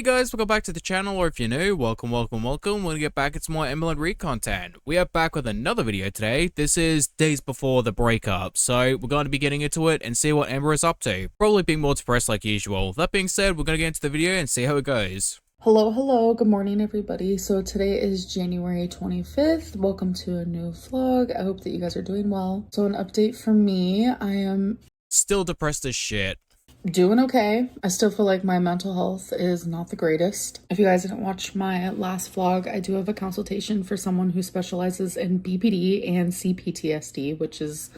Guys, welcome back to the channel, or if you're new, welcome. We're gonna get back into more Amberlynn Reid content. We are back with another video today. This is days before the breakup, so we're going to be getting into it and see what Amber is up to. Probably being more depressed like usual. That being said, we're gonna get into the video and see how it goes. Hello, good morning everybody. So today is January 25th. Welcome to a new vlog. I hope that you guys are doing well. So an update from me, I am still depressed as shit. Doing okay. I still feel like my mental health is not the greatest. If you guys didn't watch my last vlog, I do have a consultation for someone who specializes in BPD and CPTSD, which is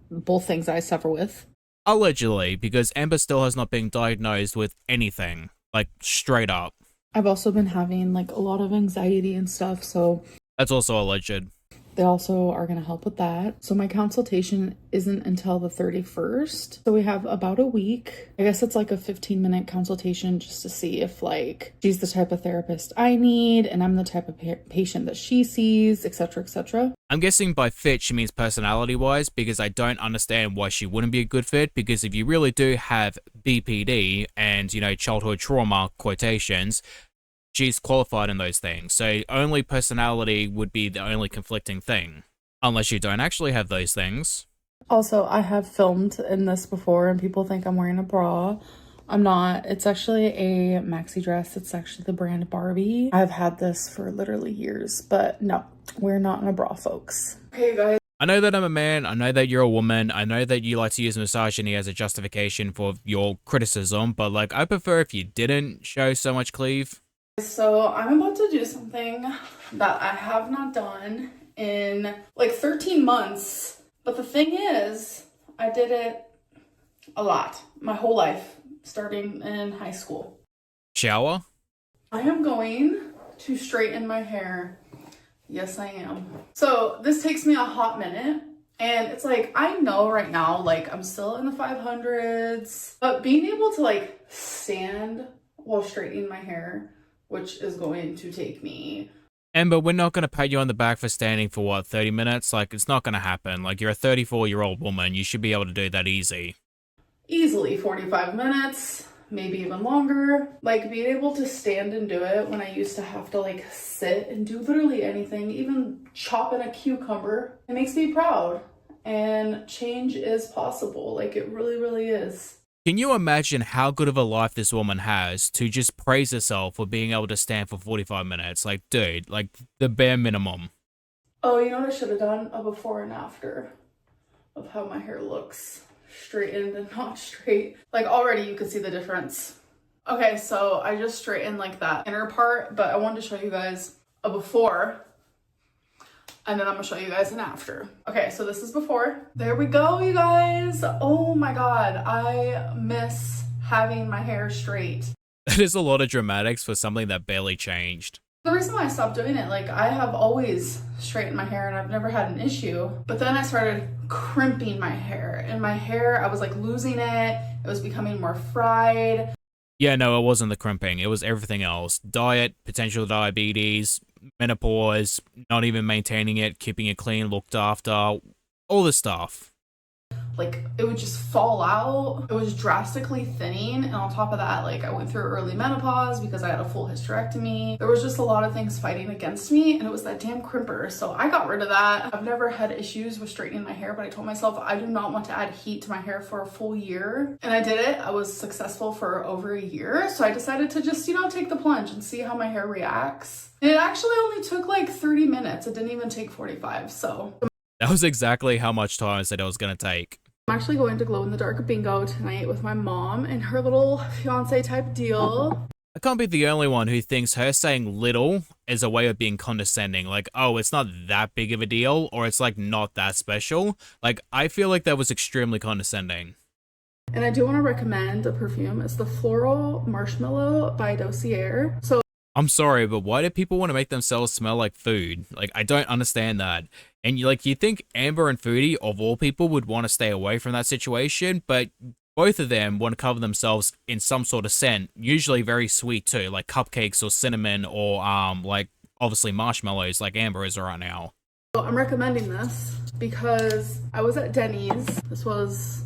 both things I suffer with. Allegedly, because Amber still has not been diagnosed with anything, like straight up. I've also been having like a lot of anxiety and stuff, so that's also alleged. They also are going to help with that. So my consultation isn't until the 31st. So we have about a week. I guess it's like a 15-minute consultation just to see if like she's the type of therapist I need and I'm the type of patient that she sees, etc., etc. I'm guessing by fit she means personality-wise, because I don't understand why she wouldn't be a good fit, because if you really do have BPD and, you know, childhood trauma quotations, she's qualified in those things, so only personality would be the only conflicting thing. Unless you don't actually have those things. Also, I have filmed in this before and people think I'm wearing a bra. I'm not. It's actually a maxi dress. It's actually the brand Barbie. I've had this for literally years, but no, we're not in a bra, folks. Okay, guys. I know that I'm a man, I know that you're a woman, I know that you like to use misogyny as a justification for your criticism, but like, I prefer if you didn't show so much cleave. So I'm about to do something that I have not done in like 13 months. But the thing is, I did it a lot, my whole life, starting in high school. Shower? I am going to straighten my hair. Yes, I am. So this takes me a hot minute. And it's like, I know right now, like I'm still in the 500s, but being able to like stand while straightening my hair, which is going to take me. Amber, we're not going to pat you on the back for standing for what, 30 minutes? Like, it's not going to happen. Like, you're a 34-year-old woman. You should be able to do that easy. Easily 45 minutes, maybe even longer. Like, being able to stand and do it when I used to have to like sit and do literally anything, even chopping a cucumber, it makes me proud. And change is possible. Like, it really is. Can you imagine how good of a life this woman has to just praise herself for being able to stand for 45 minutes? Like, dude, like the bare minimum. Oh, you know what I should have done? A before and after of how my hair looks straightened and not straight. Like already you can see the difference. Okay, so I just straightened like that inner part, but I wanted to show you guys a before. And then I'm gonna show you guys an after. Okay, so this is before. There we go, you guys. Oh my God, I miss having my hair straight. That is a lot of dramatics for something that barely changed. The reason why I stopped doing it, like I have always straightened my hair and I've never had an issue. But then I started crimping my hair. And my hair, I was like losing it. It was becoming more fried. Yeah, no, it wasn't the crimping. It was everything else. Diet, potential diabetes, menopause, not even maintaining it, keeping it clean, looked after, all this stuff. Like, it would just fall out. It was drastically thinning. And on top of that, like, I went through early menopause because I had a full hysterectomy. There was just a lot of things fighting against me, and it was that damn crimper. So I got rid of that. I've never had issues with straightening my hair, but I told myself I do not want to add heat to my hair for a full year. And I did it. I was successful for over a year. So I decided to just, you know, take the plunge and see how my hair reacts. And it actually only took like 30 minutes. It didn't even take 45. So that was exactly how much time I said it was going to take. I'm actually going to glow in the dark bingo tonight with my mom and her little fiance type deal. I can't be the only one who thinks her saying little is a way of being condescending. Like, oh, it's not that big of a deal, or it's like not that special. Like, I feel like that was extremely condescending. And I do want to recommend a perfume. It's the Floral Marshmallow by Dossier. So I'm sorry, but why do people want to make themselves smell like food? Like, I don't understand that. And you think Amber and Foodie, of all people, would want to stay away from that situation, but both of them want to cover themselves in some sort of scent, usually very sweet too, like cupcakes or cinnamon or like obviously marshmallows like Amber is right now. I'm recommending this because I was at Denny's. This was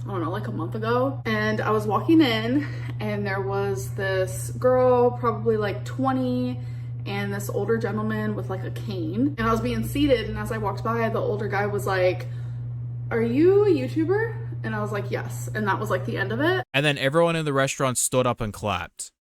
I don't know, like a month ago. And I was walking in and there was this girl, probably like 20, and this older gentleman with like a cane. And I was being seated, and as I walked by, the older guy was like, "Are you a YouTuber?" And I was like, "Yes." And that was like the end of it. And then everyone in the restaurant stood up and clapped.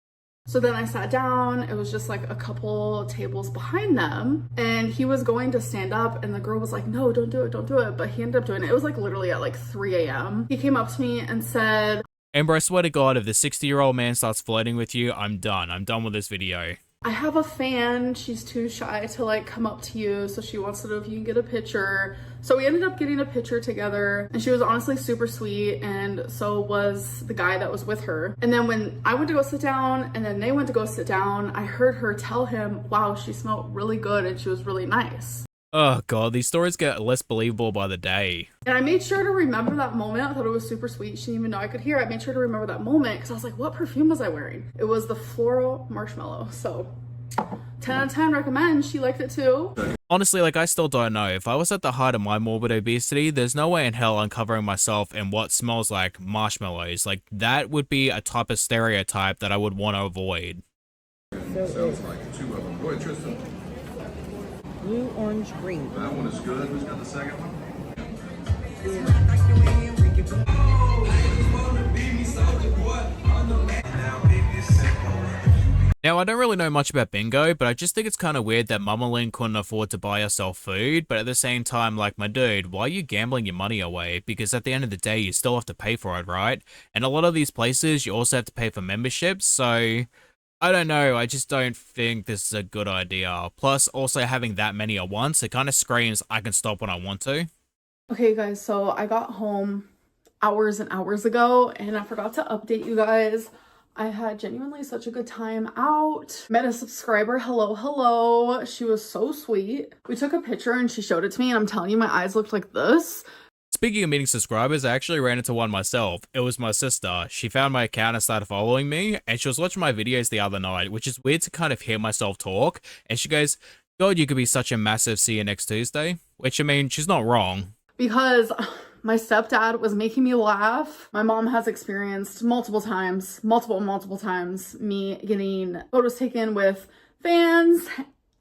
So then I sat down. It was just like a couple tables behind them, and he was going to stand up, and the girl was like, "No, don't do it, don't do it." But he ended up doing it. It was like literally at like 3 a.m. He came up to me and said, Amber, I swear to God, if the 60-year-old man starts flirting with you, I'm done. I'm done with this video. "I have a fan. She's too shy to like come up to you, so she wants to know if you can get a picture." So we ended up getting a picture together, and she was honestly super sweet, and so was the guy that was with her. And then when I went to go sit down and then they went to go sit down, I heard her tell him, "Wow, she smelled really good and she was really nice." Oh God, these stories get less believable by the day. And I made sure to remember that moment. I thought it was super sweet. She didn't even know I could hear. I made sure to remember that moment because I was like, what perfume was I wearing? It was the floral marshmallow. So 10 out of 10 recommend. She liked it too. Honestly, like, I still don't know. If I was at the height of my morbid obesity, there's no way in hell I'm covering myself in what smells like marshmallows. Like, that would be a type of stereotype that I would want to avoid. Sounds like two of them. Go ahead, Tristan. Blue, orange, green. That one is good. Who's got the second one? Now, I don't really know much about bingo, but I just think it's kind of weird that Amberlynn couldn't afford to buy herself food, but at the same time, like, my dude, why are you gambling your money away? Because at the end of the day, you still have to pay for it, right? And a lot of these places, you also have to pay for memberships, so I don't know, I just don't think this is a good idea. Plus, also having that many at once, it kind of screams, I can stop when I want to. Okay, guys, so I got home hours and hours ago, and I forgot to update you guys. I had genuinely such a good time out. Met a subscriber. Hello. She was so sweet. We took a picture and she showed it to me, and I'm telling you, my eyes looked like this. Speaking of meeting subscribers, I actually ran into one myself. It was my sister. She found my account and started following me, and she was watching my videos the other night, which is weird to kind of hear myself talk. And she goes, "God, you could be such a massive see you next Tuesday." Which, I mean, she's not wrong. Because my stepdad was making me laugh. My mom has experienced multiple times, me getting photos taken with fans.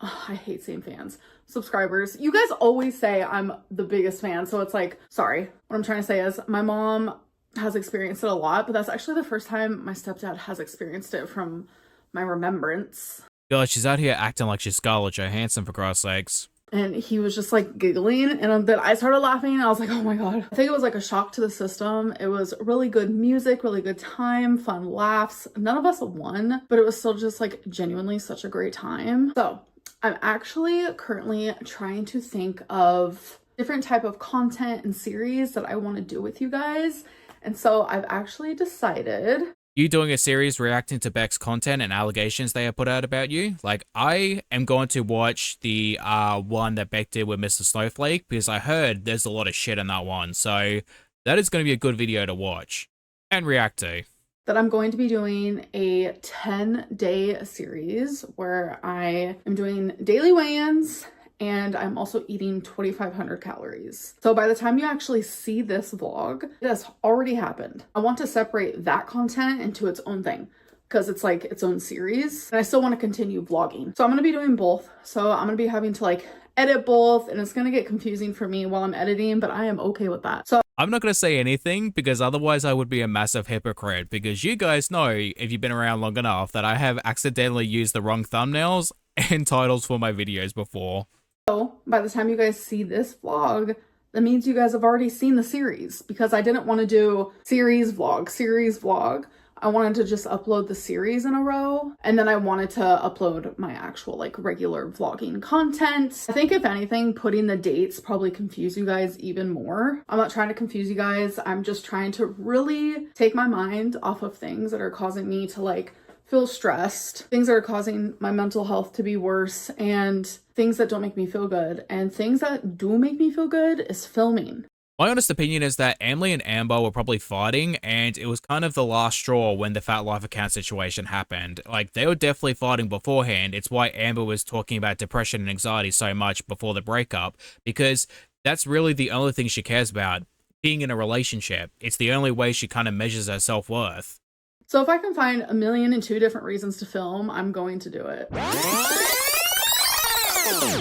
Oh, I hate saying fans. Subscribers. You guys always say I'm the biggest fan, so it's like, sorry. What I'm trying to say is my mom has experienced it a lot, but that's actually the first time my stepdad has experienced it from my remembrance. God, she's out here acting like she's Scarlett Johansson, for Christ's sakes. And he was just like giggling, and then I started laughing, and I was like, oh my God. I think it was like a shock to the system. It was really good music, really good time, fun laughs. None of us won, but it was still just like genuinely such a great time. So I'm actually currently trying to think of different type of content and series that I want to do with you guys. And so I've actually decided. You doing a series reacting to Beck's content and allegations they have put out about you? Like, I am going to watch the one that Beck did with Mr. Snowflake, because I heard there's a lot of shit in that one. So that is going to be a good video to watch and react to. That I'm going to be doing a 10-day series where I am doing daily weigh-ins, and I'm also eating 2,500 calories. So by the time you actually see this vlog, it has already happened. I want to separate that content into its own thing because it's like its own series, and I still want to continue vlogging. So I'm gonna be doing both. So I'm gonna be having to like edit both, and it's gonna get confusing for me while I'm editing, but I am okay with that. So I'm not going to say anything because otherwise I would be a massive hypocrite, because you guys know, if you've been around long enough, that I have accidentally used the wrong thumbnails and titles for my videos before. So by the time you guys see this vlog, that means you guys have already seen the series, because I didn't want to do series vlog. I wanted to just upload the series in a row, and then I wanted to upload my actual like regular vlogging content. I think if anything, putting the dates probably confuse you guys even more. I'm not trying to confuse you guys. I'm just trying to really take my mind off of things that are causing me to like feel stressed, things that are causing my mental health to be worse, and things that don't make me feel good. And things that do make me feel good is filming. My honest opinion is that Emily and Amber were probably fighting, and it was kind of the last straw when the Fat Life account situation happened. Like, they were definitely fighting beforehand. It's why Amber was talking about depression and anxiety so much before the breakup, because that's really the only thing she cares about. being in a relationship. It's the only way she kind of measures her self-worth. So if I can find 1,002 different reasons to film, I'm going to do it.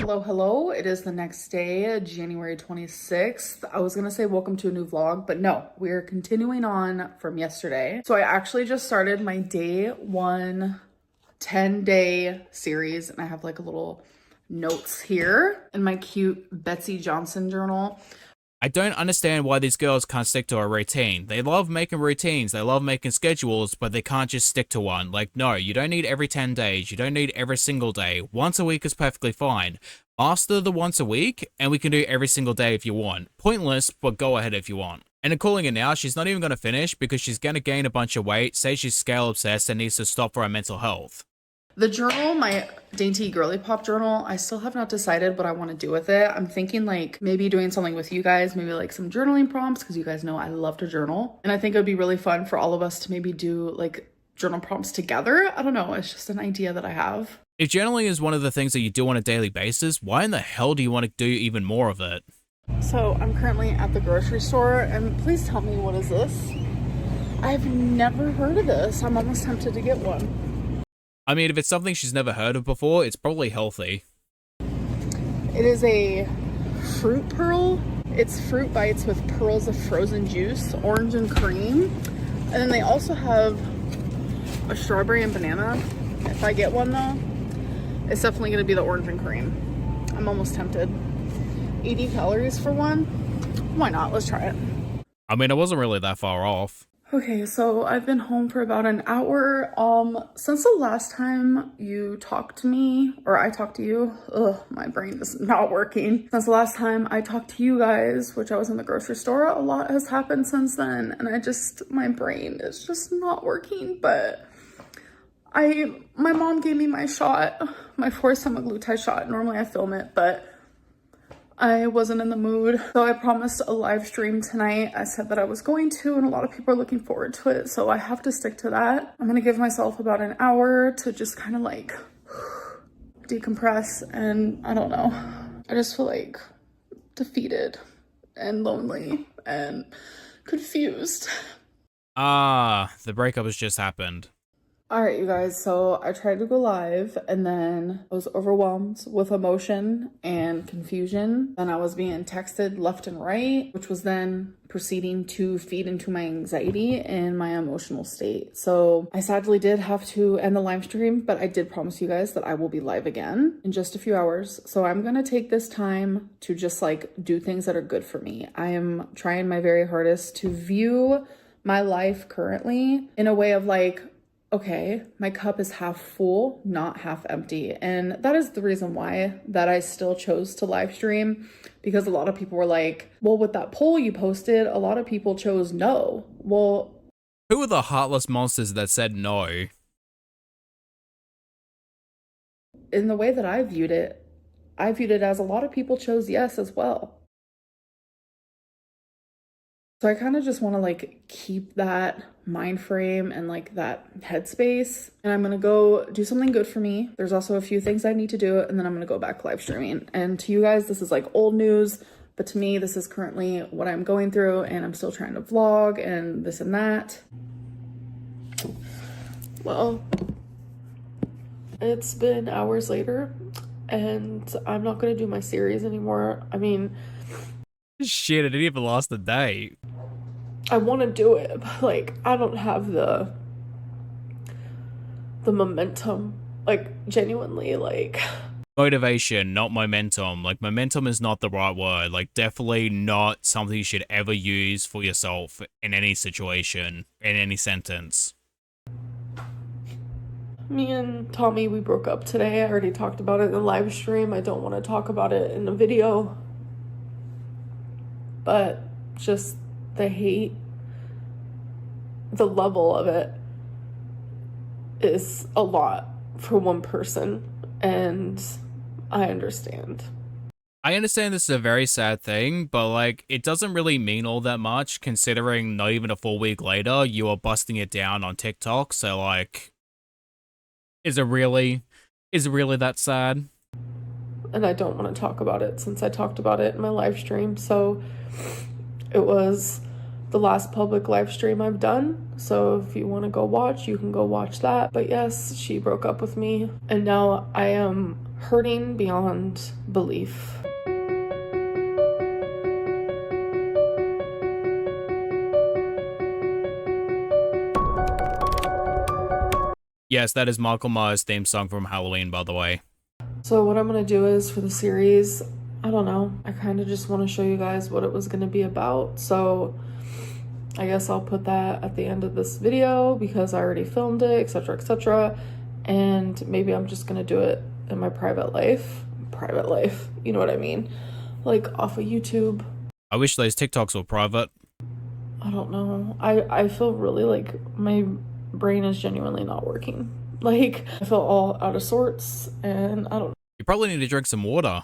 Hello, hello. It is the next day, January 26th. I was gonna say welcome to a new vlog, but no, we're continuing on from yesterday. So I actually just started my day one 10-day series, and I have like a little notes here in my cute Betsy Johnson journal. I don't understand why these girls can't stick to a routine. They love making routines, they love making schedules, but they can't just stick to one. Like, no, you don't need every 10 days, you don't need every single day. Once a week is perfectly fine. Master the once a week, and we can do every single day if you want. Pointless, but go ahead if you want. And in calling it now, she's not even going to finish because she's going to gain a bunch of weight, say she's scale obsessed and needs to stop for her mental health. The journal, my dainty girly pop journal, I still have not decided what I want to do with it. I'm thinking like maybe doing something with you guys, maybe like some journaling prompts, because you guys know I love to journal. And I think it would be really fun for all of us to maybe do like journal prompts together. I don't know, it's just an idea that I have. If journaling is one of the things that you do on a daily basis, why in the hell do you want to do even more of it? So I'm currently at the grocery store, and please tell me, what is this? I've never heard of this. I'm almost tempted to get one. I mean, if it's something she's never heard of before, it's probably healthy. It is a fruit pearl. It's fruit bites with pearls of frozen juice, orange and cream. And then they also have a strawberry and banana. If I get one though, it's definitely gonna be the orange and cream. I'm almost tempted. 80 calories for one? Why not? Let's try it. I mean, I wasn't really that far off. Okay, so I've been home for about an hour. Since the last time you talked to me, or I talked to you, my brain is not working. Since the last time I talked to you guys, which I was in the grocery store, a lot has happened since then, and my brain is just not working, but my mom gave me my shot, my 4th semaglutide shot. Normally I film it, but I wasn't in the mood, so I promised a live stream tonight. I said that I was going to, and a lot of people are looking forward to it, so I have to stick to that. I'm gonna give myself about an hour to just kind of like decompress, and I don't know. I just feel like defeated and lonely and confused. The breakup has just happened. All right, you guys, so I tried to go live, and then I was overwhelmed with emotion and confusion. And I was being texted left and right, which was then proceeding to feed into my anxiety and my emotional state. So I sadly did have to end the live stream, but I did promise you guys that I will be live again in just a few hours. So I'm gonna take this time to just like do things that are good for me. I am trying my very hardest to view my life currently in a way of like, okay, my cup is half full, not half empty. And that is the reason why that I still chose to live stream, because a lot of people were like, well, with that poll you posted, a lot of people chose no. Well, Who are the heartless monsters that said no? in the way that I viewed it as a lot of people chose yes as well. So I kind of just want to like keep that mind frame and like that headspace, and I'm gonna go do something good for me. There's also a few things I need to do, and then I'm gonna go back live streaming. And to you guys, this is like old news, but to me, this is currently what I'm going through, and I'm still trying to vlog and this and that. Well, it's been hours later, and I'm not gonna do my series anymore. I mean, Shit, it didn't even last a day. I want to do it, but like I don't have the momentum, like genuinely, like Motivation, not momentum. Like, momentum is not the right word. Like, definitely not something you should ever use for yourself in any situation, in any sentence. me and Tommy, we broke up today. I already talked about it in the live stream. I don't want to talk about it in the video, but just the hate, the level of it is a lot for one person, and I understand. I understand this is a very sad thing, but like, it doesn't really mean all that much considering not even a full week later, you are busting it down on TikTok. So like, is it really that sad? And I don't want to talk about it since I talked about it in my live stream. So It was the last public live stream I've done, so if you want to go watch, you can go watch that. But yes, she broke up with me, and now I am hurting beyond belief. Yes, that is Michael Myers' theme song from Halloween, by the way. So what I'm gonna do is, for the series, I don't know, I kind of just want to show you guys what it was gonna be about. So I guess I'll put that at the end of this video because I already filmed it, etc, etc. And maybe I'm just gonna do it in my private life, you know what I mean, like off of YouTube. I wish those TikToks were private. I don't know, I feel really like my brain is genuinely not working. Like, I feel all out of sorts, and I don't know. You probably need to drink some water.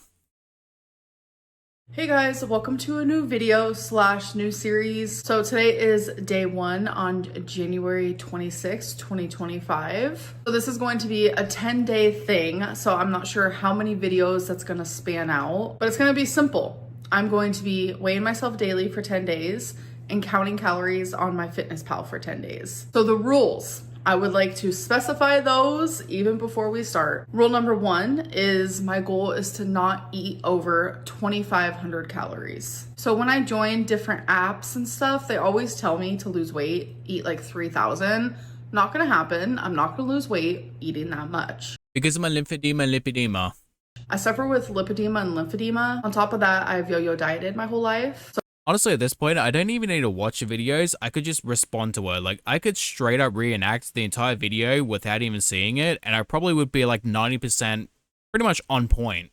Hey guys, welcome to a new video / new series. So today is day 1 on January 26, 2025. So this is going to be a 10-day thing. So I'm not sure how many videos that's gonna span out, but it's gonna be simple. I'm going to be weighing myself daily for 10 days and counting calories on MyFitnessPal for 10 days. So the rules, I would like to specify those even before we start. Rule number 1 is my goal is to not eat over 2,500 calories. So when I join different apps and stuff, they always tell me to lose weight, eat like 3,000. Not gonna happen. I'm not gonna lose weight eating that much. Because of my lymphedema and lipedema. I suffer with lipedema and lymphedema. On top of that, I've yo-yo dieted my whole life. So Honestly, at this point, I don't even need to watch the videos. I could just respond to it. Like, I could straight up reenact the entire video without even seeing it, and I probably would be like 90% pretty much on point.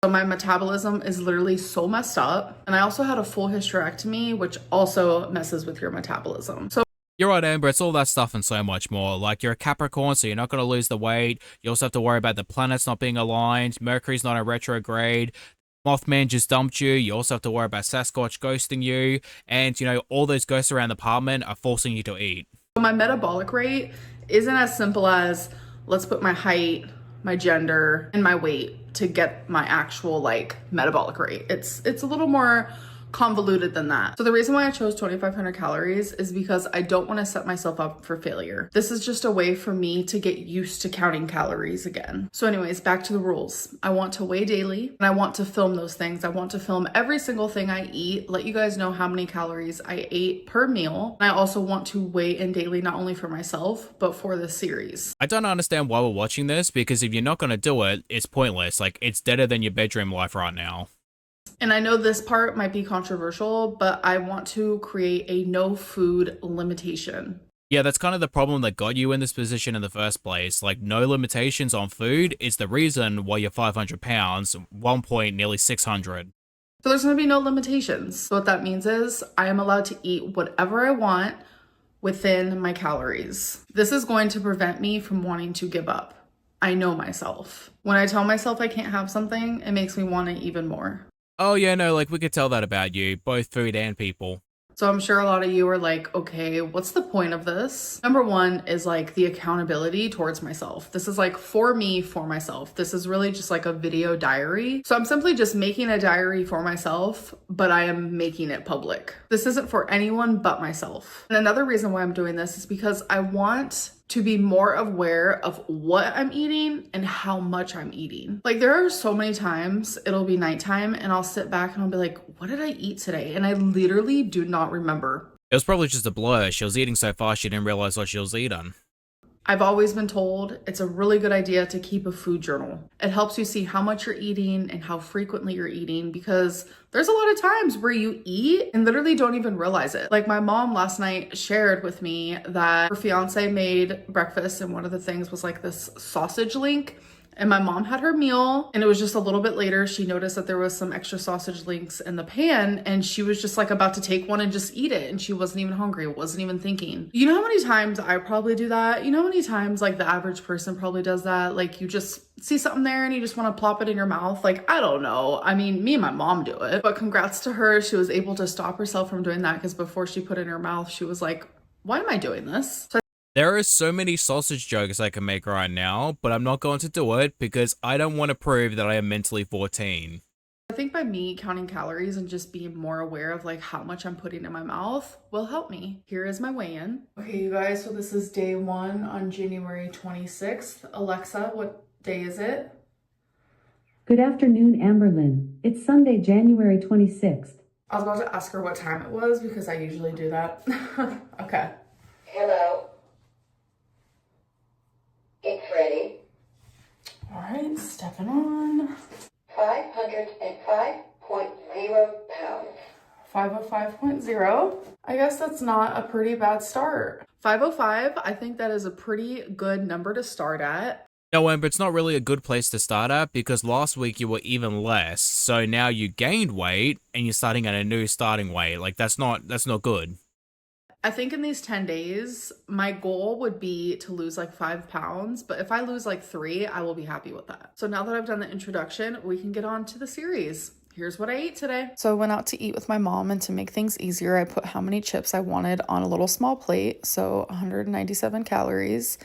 So my metabolism is literally so messed up. And I also had a full hysterectomy, which also messes with your metabolism. So You're right, Amber. It's all that stuff and so much more. Like, you're a Capricorn, so you're not going to lose the weight. You also have to worry about the planets not being aligned. Mercury's not in retrograde. Mothman just dumped you. You also have to worry about Sasquatch ghosting you. And, you know, all those ghosts around the apartment are forcing you to eat. my metabolic rate isn't as simple as let's put my height, my gender, and my weight to get my actual like metabolic rate. It's a little more convoluted than that. So the reason why I chose 2,500 calories is because I don't want to set myself up for failure. This is just a way for me to get used to counting calories again. So anyways, back to the rules. I want to weigh daily and I want to film those things. I want to film every single thing I eat, let you guys know how many calories I ate per meal. And I also want to weigh in daily, not only for myself, but for the series. I don't understand why we're watching this, because if you're not going to do it, it's pointless. Like, it's deader than your bedroom life right now. And I know this part might be controversial, but I want to create a no food limitation. Yeah, that's kind of the problem that got you in this position in the first place. Like, no limitations on food is the reason why you're 500 pounds, 1 point nearly 600. So there's going to be no limitations. So what that means is I am allowed to eat whatever I want within my calories. This is going to prevent me from wanting to give up. I know myself. When I tell myself I can't have something, it makes me want it even more. Oh yeah, no, like, we could tell that about you, both food and people. So I'm sure a lot of you are like, okay, what's the point of this? Number 1 is like the accountability towards myself. This is like for me, for myself. This is really just like a video diary. So I'm simply just making a diary for myself, but I am making it public. This isn't for anyone but myself. And another reason why I'm doing this is because I want to be more aware of what I'm eating and how much I'm eating. Like, there are so many times it'll be nighttime and I'll sit back and I'll be like, what did I eat today? And I literally do not remember. It was probably just a blur. She was eating so fast she didn't realize what she was eating. I've always been told it's a really good idea to keep a food journal. It helps you see how much you're eating and how frequently you're eating, because there's a lot of times where you eat and literally don't even realize it. Like, my mom last night shared with me that her fiance made breakfast and one of the things was like this sausage link. And my mom had her meal and it was just a little bit later. She noticed that there was some extra sausage links in the pan and she was just like about to take one and just eat it. And she wasn't even hungry, wasn't even thinking. You know how many times I probably do that? You know how many times like the average person probably does that? Like, you just see something there and you just want to plop it in your mouth. Like, I don't know. I mean, me and my mom do it, but congrats to her. She was able to stop herself from doing that, because before she put it in her mouth, she was like, why am I doing this? So There are so many sausage jokes I can make right now, but I'm not going to do it because I don't want to prove that I am mentally 14. I think by me counting calories and just being more aware of like how much I'm putting in my mouth will help me. Here is my weigh-in. Okay, you guys, so this is day 1 on January 26th. Alexa, what day is it? Good afternoon, Amberlynn. It's Sunday, January 26th. I was about to ask her what time it was because I usually do that. Okay. Hello. It's ready. All right, stepping on. 505.0 pounds. 505.0. I guess that's not a pretty bad start. 505, I think that is a pretty good number to start at. No, Amber, it's not really a good place to start at because last week you were even less. So now you gained weight and you're starting at a new starting weight. Like that's not good. I think in these 10 days, my goal would be to lose like 5 pounds, but if I lose like 3, I will be happy with that. So now that I've done the introduction, we can get on to the series. Here's what I ate today. So I went out to eat with my mom, and to make things easier, I put how many chips I wanted on a little small plate. So 197 calories.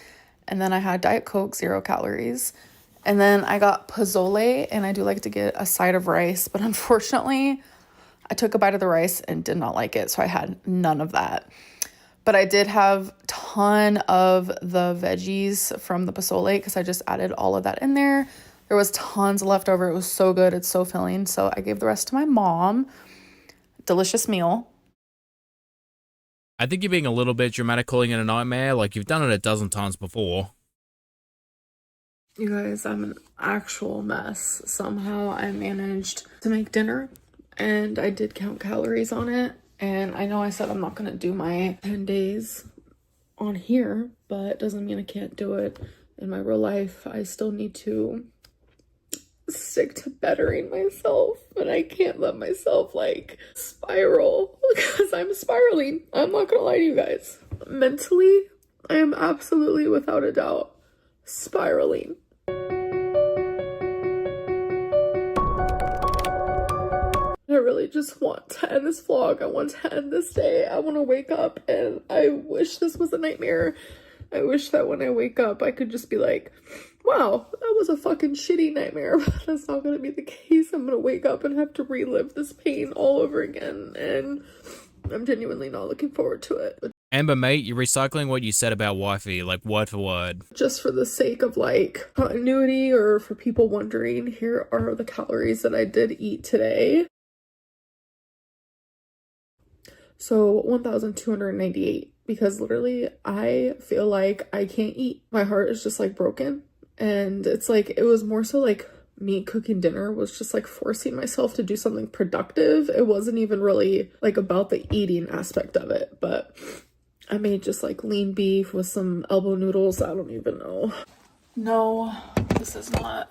And then I had Diet Coke, 0 calories. And then I got pozole, and I do like to get a side of rice, but unfortunately, I took a bite of the rice and did not like it, so I had none of that. But I did have a ton of the veggies from the pozole because I just added all of that in there. There was tons left over. It was so good. It's so filling. So I gave the rest to my mom. Delicious meal. I think you're being a little bit dramatic calling it a nightmare. Like you've done it a dozen times before. You guys, I'm an actual mess. Somehow I managed to make dinner, and I did count calories on it. And I know I said I'm not going to do my 10 days on here, but it doesn't mean I can't do it in my real life. I still need to stick to bettering myself, and I can't let myself like spiral because I'm spiraling. I'm not going to lie to you guys. Mentally, I am absolutely without a doubt spiraling. I really just want to end this vlog. I want to end this day. I want to wake up, and I wish this was a nightmare. I wish that when I wake up, I could just be like, wow, that was a fucking shitty nightmare. But that's not going to be the case. I'm going to wake up and have to relive this pain all over again, and I'm genuinely not looking forward to it. But Amber, mate, you're recycling what you said about wifey, like word for word. just for the sake of like continuity, or for people wondering, here are the calories that I did eat today. So 1,298, because literally I feel like I can't eat. My heart is just like broken. And it's like, it was more so like me cooking dinner was just like forcing myself to do something productive. It wasn't even really like about the eating aspect of it, but I made just like lean beef with some elbow noodles. I don't even know. No, this is not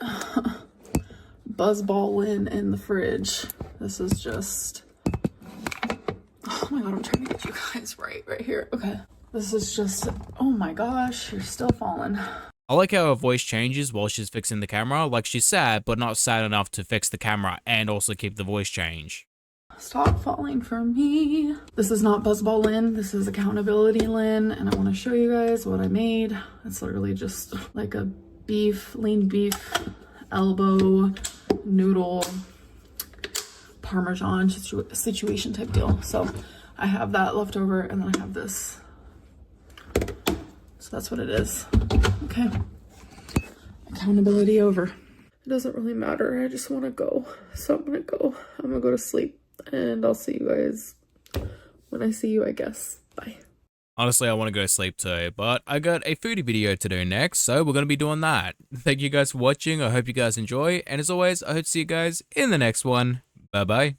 Buzzballin' in the fridge. This is just, oh my god, I'm trying to get you guys right here. Okay. This is just, oh my gosh, you're still falling. I like how her voice changes while she's fixing the camera. Like she's sad, but not sad enough to fix the camera and also keep the voice change. Stop falling for me. This is not Buzzballin', this is Accountability Lynn, and I want to show you guys what I made. It's literally just like a lean beef, elbow, noodle, Parmesan situation type deal. So I have that left over, and then I have this. So that's what it is. Okay. Accountability over. It doesn't really matter. I just want to go. So I'm going to go. I'm going to go to sleep, and I'll see you guys when I see you, I guess. Bye. Honestly, I want to go to sleep too, but I got a foodie video to do next, so we're going to be doing that. Thank you guys for watching. I hope you guys enjoy, and as always, I hope to see you guys in the next one. Bye-bye.